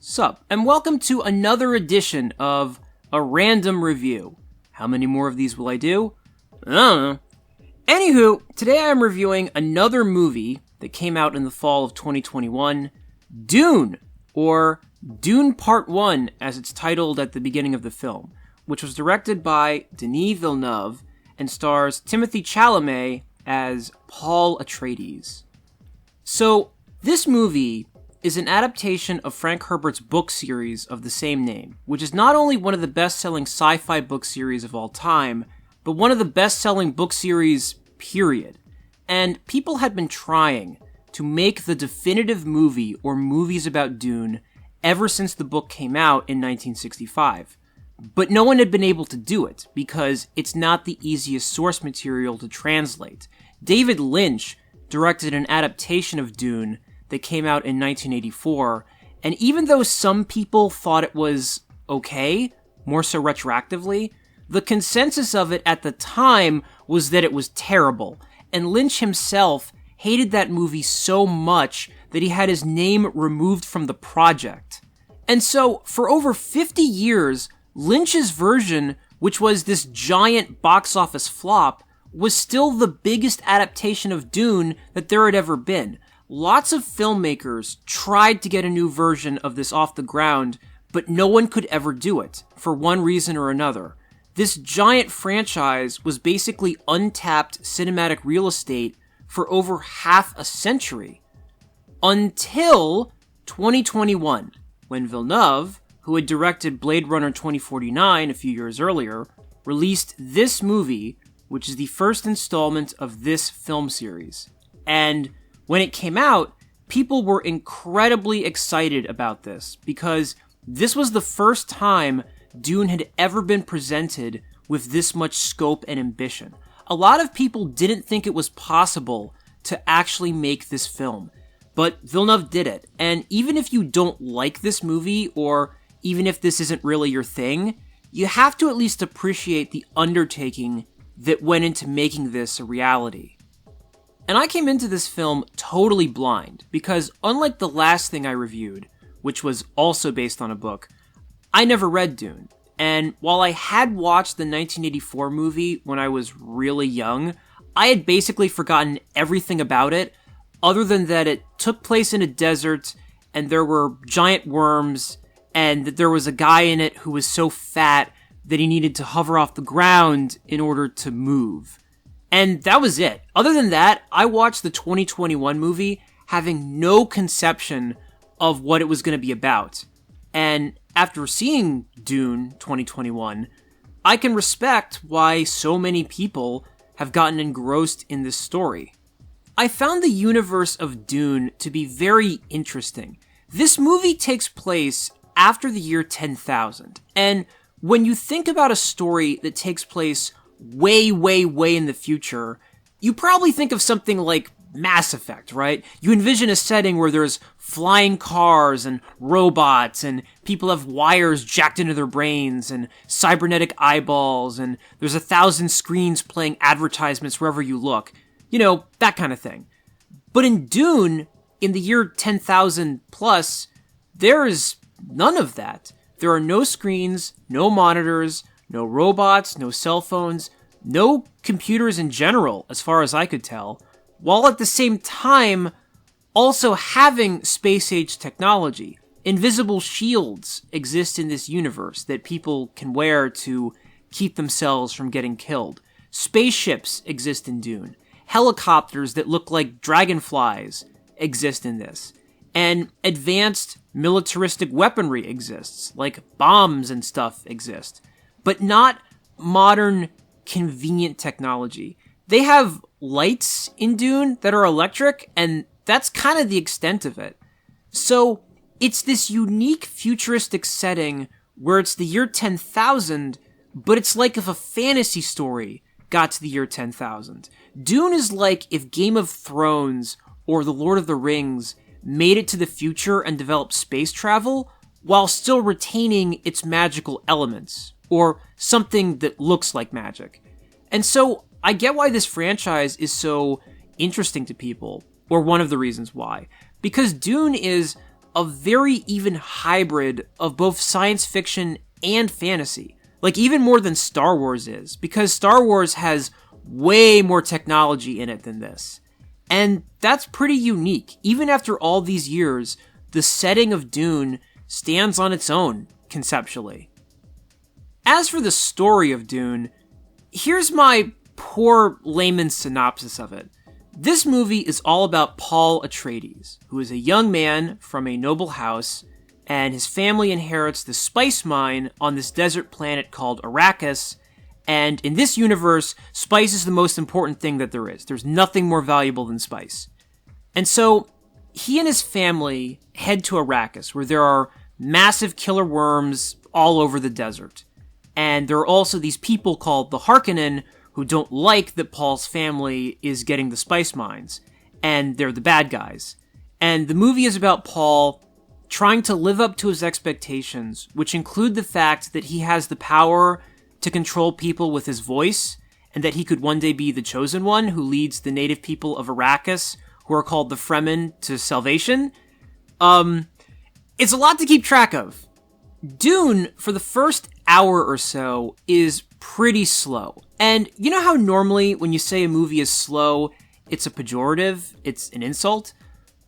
Sup, and welcome to another edition of A Random Review. How many more of these will I do? I don't know. Anywho, today I am reviewing another movie that came out in the fall of 2021, Dune, or Dune Part 1 as it's titled at the beginning of the film, which was directed by Denis Villeneuve and stars Timothée Chalamet as Paul Atreides. So, this movie is an adaptation of Frank Herbert's book series of the same name, which is not only one of the best-selling sci-fi book series of all time, but one of the best-selling book series, period. And people had been trying to make the definitive movie or movies about Dune ever since the book came out in 1965. But no one had been able to do it, because it's not the easiest source material to translate. David Lynch directed an adaptation of Dune that came out in 1984, and even though some people thought it was okay, more so retroactively, the consensus of it at the time was that it was terrible, and Lynch himself hated that movie so much that he had his name removed from the project. And so, for over 50 years, Lynch's version, which was this giant box office flop, was still the biggest adaptation of Dune that there had ever been. Lots of filmmakers tried to get a new version of this off the ground, but no one could ever do it, for one reason or another. This giant franchise was basically untapped cinematic real estate for over half a century. Until 2021, when Villeneuve, who had directed Blade Runner 2049 a few years earlier, released this movie, which is the first installment of this film series. And when it came out, people were incredibly excited about this, because this was the first time Dune had ever been presented with this much scope and ambition. A lot of people didn't think it was possible to actually make this film, but Villeneuve did it. And even if you don't like this movie, or even if this isn't really your thing, you have to at least appreciate the undertaking that went into making this a reality. And I came into this film totally blind, because unlike the last thing I reviewed, which was also based on a book, I never read Dune. And while I had watched the 1984 movie when I was really young, I had basically forgotten everything about it, other than that it took place in a desert, and there were giant worms, and that there was a guy in it who was so fat that he needed to hover off the ground in order to move. And that was it. Other than that, I watched the 2021 movie having no conception of what it was going to be about. And after seeing Dune 2021, I can respect why so many people have gotten engrossed in this story. I found the universe of Dune to be very interesting. This movie takes place after the year 10,000. And when you think about a story that takes place way, way, way in the future, you probably think of something like Mass Effect, right? You envision a setting where there's flying cars and robots and people have wires jacked into their brains and cybernetic eyeballs and there's 1,000 screens playing advertisements wherever you look. You know, that kind of thing. But in Dune, in the year 10,000 plus, there is none of that. There are no screens, no monitors, no robots, no cell phones, no computers in general, as far as I could tell, while at the same time also having space-age technology. Invisible shields exist in this universe that people can wear to keep themselves from getting killed. Spaceships exist in Dune. Helicopters that look like dragonflies exist in this. And advanced militaristic weaponry exists, like bombs and stuff exist. But not modern, convenient technology. They have lights in Dune that are electric, and that's kind of the extent of it. So, it's this unique futuristic setting where it's the year 10,000, but it's like if a fantasy story got to the year 10,000. Dune is like if Game of Thrones or The Lord of the Rings made it to the future and developed space travel while still retaining its magical elements, or something that looks like magic. And so, I get why this franchise is so interesting to people, or one of the reasons why. because Dune is a very even hybrid of both science fiction and fantasy. Like, even more than Star Wars is, because Star Wars has way more technology in it than this. And that's pretty unique. Even after all these years, the setting of Dune stands on its own, conceptually. As for the story of Dune, here's my poor layman's synopsis of it. This movie is all about Paul Atreides, who is a young man from a noble house, and his family inherits the spice mine on this desert planet called Arrakis, and in this universe, spice is the most important thing that there is. There's nothing more valuable than spice. And so, he and his family head to Arrakis, where there are massive killer worms all over the desert. And there are also these people called the Harkonnen who don't like that Paul's family is getting the spice mines. And they're the bad guys. And the movie is about Paul trying to live up to his expectations, which include the fact that he has the power to control people with his voice, and that he could one day be the chosen one who leads the native people of Arrakis, who are called the Fremen, to salvation. It's a lot to keep track of. Dune, for the first hour or so, is pretty slow. And you know how normally when you say a movie is slow, it's a pejorative, it's an insult?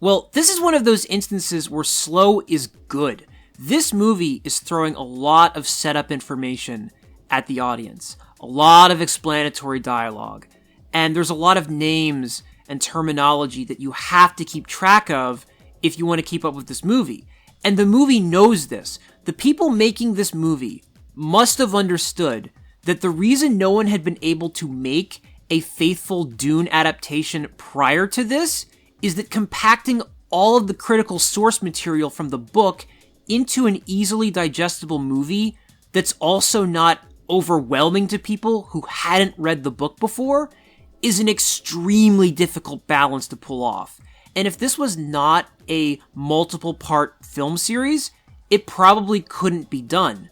Well, this is one of those instances where slow is good. This movie is throwing a lot of setup information at the audience, a lot of explanatory dialogue, and there's a lot of names and terminology that you have to keep track of if you want to keep up with this movie. And the movie knows this. The people making this movie must have understood that the reason no one had been able to make a faithful Dune adaptation prior to this is that compacting all of the critical source material from the book into an easily digestible movie that's also not overwhelming to people who hadn't read the book before is an extremely difficult balance to pull off. And if this was not a multiple part film series, it probably couldn't be done.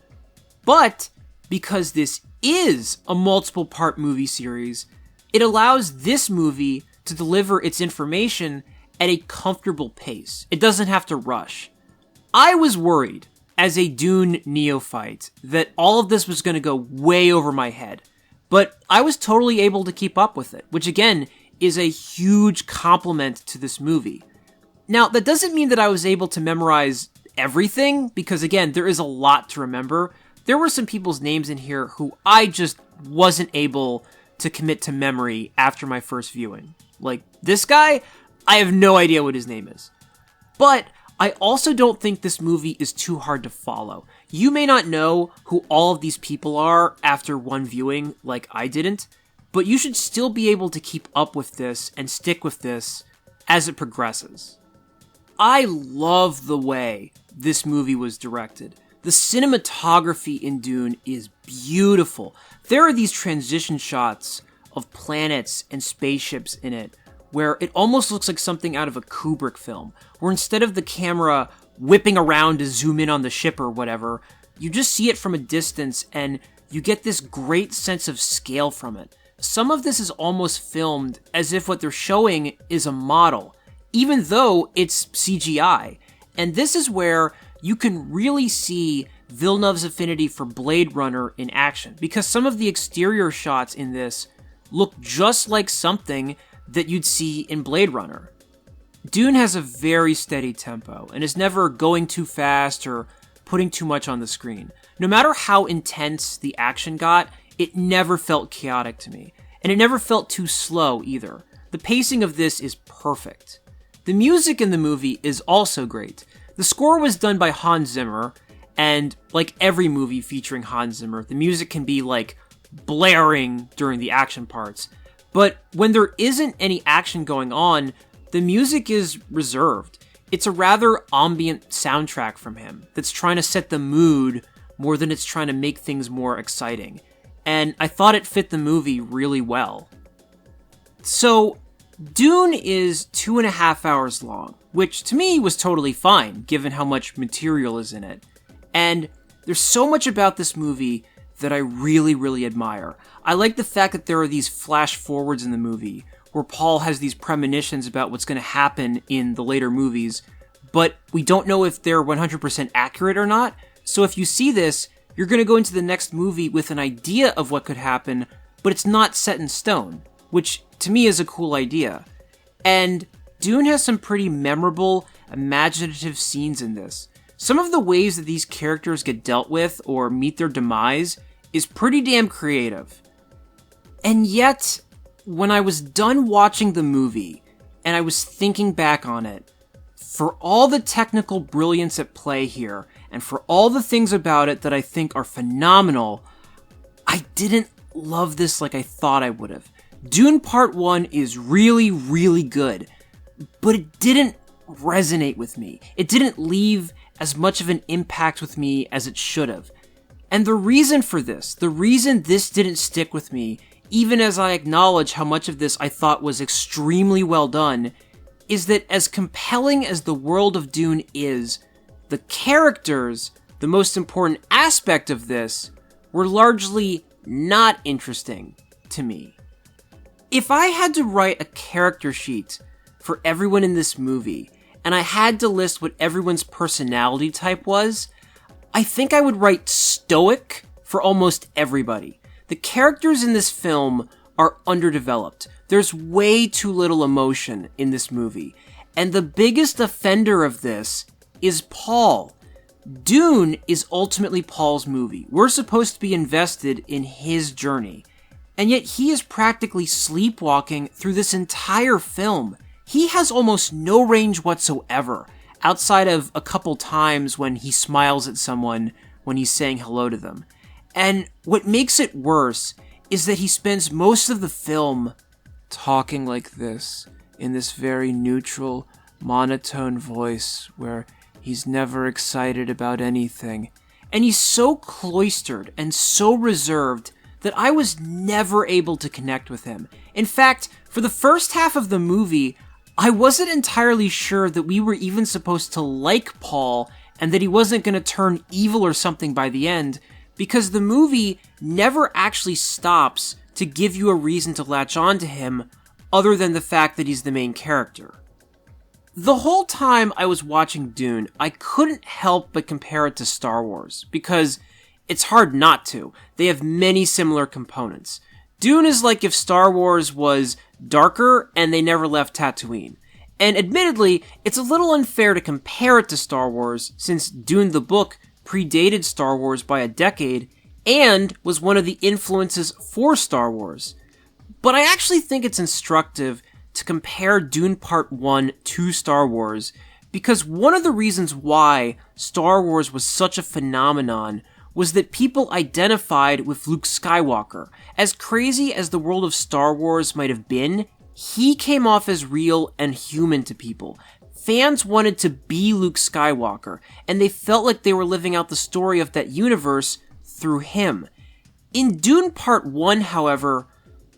But because this is a multiple part movie series, it allows this movie to deliver its information at a comfortable pace. It doesn't have to rush. I was worried, as a Dune neophyte, that all of this was going to go way over my head. But I was totally able to keep up with it, which again is a huge compliment to this movie. Now, that doesn't mean that I was able to memorize everything, because again, there is a lot to remember. There were some people's names in here who I just wasn't able to commit to memory after my first viewing. Like, this guy, I have no idea what his name is. But I also don't think this movie is too hard to follow. You may not know who all of these people are after one viewing, like I didn't, but you should still be able to keep up with this and stick with this as it progresses. I love the way this movie was directed. The cinematography in Dune is beautiful. There are these transition shots of planets and spaceships in it where it almost looks like something out of a Kubrick film, where instead of the camera whipping around to zoom in on the ship or whatever, you just see it from a distance and you get this great sense of scale from it. Some of this is almost filmed as if what they're showing is a model, even though it's CGI. And this is where you can really see Villeneuve's affinity for Blade Runner in action, because some of the exterior shots in this look just like something that you'd see in Blade Runner. Dune has a very steady tempo and is never going too fast or putting too much on the screen. No matter how intense the action got, it never felt chaotic to me, and it never felt too slow either. The pacing of this is perfect. The music in the movie is also great. The score was done by Hans Zimmer, and like every movie featuring Hans Zimmer, the music can be like blaring during the action parts. But when there isn't any action going on, the music is reserved. It's a rather ambient soundtrack from him that's trying to set the mood more than it's trying to make things more exciting. And I thought it fit the movie really well. So, Dune is 2.5 hours long, which to me was totally fine, given how much material is in it. And there's so much about this movie that I really, really admire. I like the fact that there are these flash forwards in the movie where Paul has these premonitions about what's going to happen in the later movies, but we don't know if they're 100% accurate or not. So if you see this, you're going to go into the next movie with an idea of what could happen, but it's not set in stone, which to me is a cool idea. And Dune has some pretty memorable, imaginative scenes in this. Some of the ways that these characters get dealt with or meet their demise is pretty damn creative. And yet, when I was done watching the movie, and I was thinking back on it, for all the technical brilliance at play here, and for all the things about it that I think are phenomenal, I didn't love this like I thought I would have. Dune Part 1 is really, really good, but it didn't resonate with me. It didn't leave as much of an impact with me as it should have. And the reason for this, the reason this didn't stick with me, even as I acknowledge how much of this I thought was extremely well done, is that as compelling as the world of Dune is, the characters, the most important aspect of this, were largely not interesting to me. If I had to write a character sheet for everyone in this movie, and I had to list what everyone's personality type was, I think I would write stoic for almost everybody. The characters in this film are underdeveloped. There's way too little emotion in this movie. And the biggest offender of this is Paul. Dune is ultimately Paul's movie. We're supposed to be invested in his journey. And yet he is practically sleepwalking through this entire film. He has almost no range whatsoever, outside of a couple times when he smiles at someone when he's saying hello to them. And what makes it worse is that he spends most of the film talking like this, in this very neutral, monotone voice where he's never excited about anything. And he's so cloistered and so reserved that I was never able to connect with him. In fact, for the first half of the movie, I wasn't entirely sure that we were even supposed to like Paul and that he wasn't going to turn evil or something by the end, because the movie never actually stops to give you a reason to latch on to him other than the fact that he's the main character. The whole time I was watching Dune, I couldn't help but compare it to Star Wars, because it's hard not to. They have many similar components. Dune is like if Star Wars was darker and they never left Tatooine. And admittedly, it's a little unfair to compare it to Star Wars, since Dune the book predated Star Wars by a decade and was one of the influences for Star Wars. But I actually think it's instructive to compare Dune Part 1 to Star Wars, because one of the reasons why Star Wars was such a phenomenon was that people identified with Luke Skywalker. As crazy as the world of Star Wars might have been, he came off as real and human to people. Fans wanted to be Luke Skywalker, and they felt like they were living out the story of that universe through him. In Dune Part 1, however,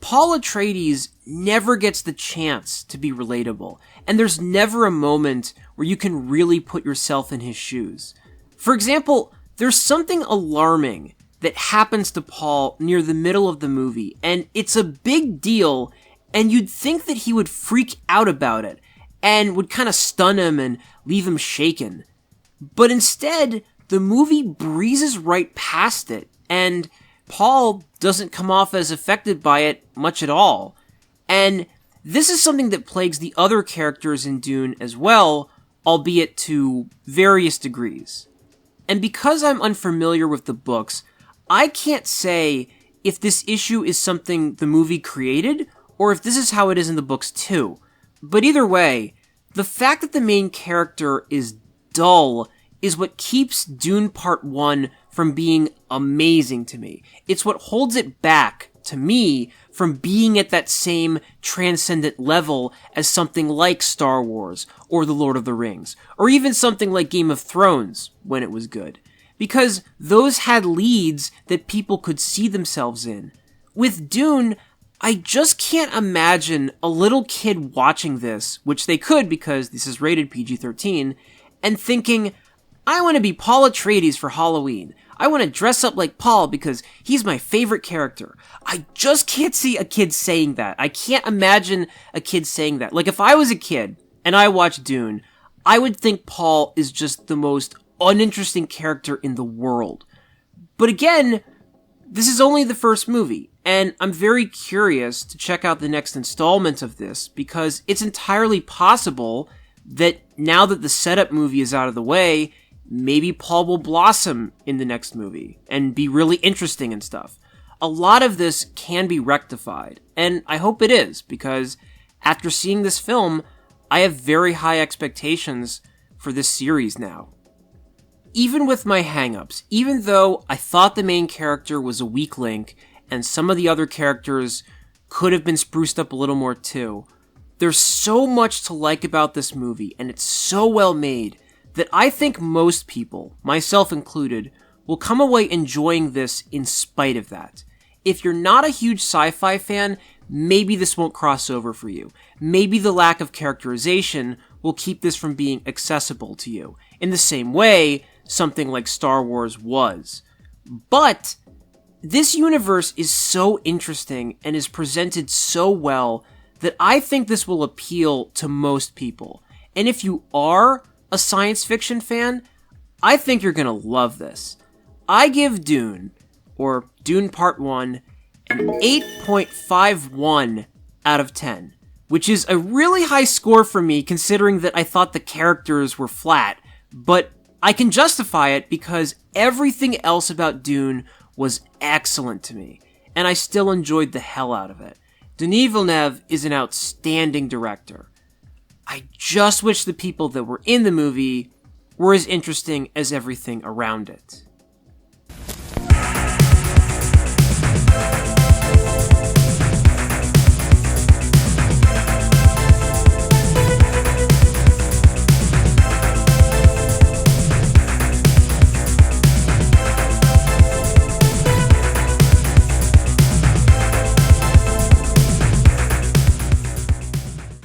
Paul Atreides never gets the chance to be relatable, and there's never a moment where you can really put yourself in his shoes. For example, there's something alarming that happens to Paul near the middle of the movie, and it's a big deal, and you'd think that he would freak out about it, and would kind of stun him and leave him shaken. But instead, the movie breezes right past it, and Paul doesn't come off as affected by it much at all. And this is something that plagues the other characters in Dune as well, albeit to various degrees. And because I'm unfamiliar with the books, I can't say if this issue is something the movie created, or if this is how it is in the books too. But either way, the fact that the main character is dull is what keeps Dune Part 1 from being amazing to me. It's what holds it back, to me, from being at that same transcendent level as something like Star Wars, or The Lord of the Rings, or even something like Game of Thrones, when it was good. Because those had leads that people could see themselves in. With Dune, I just can't imagine a little kid watching this, which they could because this is rated PG-13, and thinking, I want to be Paul Atreides for Halloween. I want to dress up like Paul because he's my favorite character. I just can't see a kid saying that. I can't imagine a kid saying that. Like, if I was a kid and I watched Dune, I would think Paul is just the most uninteresting character in the world. But again, this is only the first movie, and I'm very curious to check out the next installment of this because it's entirely possible that now that the setup movie is out of the way, maybe Paul will blossom in the next movie and be really interesting and stuff. A lot of this can be rectified, and I hope it is, because after seeing this film, I have very high expectations for this series now. Even with my hangups, even though I thought the main character was a weak link, and some of the other characters could have been spruced up a little more too, there's so much to like about this movie, and it's so well made, that I think most people, myself included, will come away enjoying this in spite of that. If you're not a huge sci-fi fan, maybe this won't cross over for you. Maybe the lack of characterization will keep this from being accessible to you, in the same way something like Star Wars was. But this universe is so interesting and is presented so well that I think this will appeal to most people. And if you are a science fiction fan, I think you're gonna love this. I give Dune, or Dune Part 1, an 8.51 out of 10, which is a really high score for me considering that I thought the characters were flat, but I can justify it because everything else about Dune was excellent to me, and I still enjoyed the hell out of it. Denis Villeneuve is an outstanding director. I just wish the people that were in the movie were as interesting as everything around it.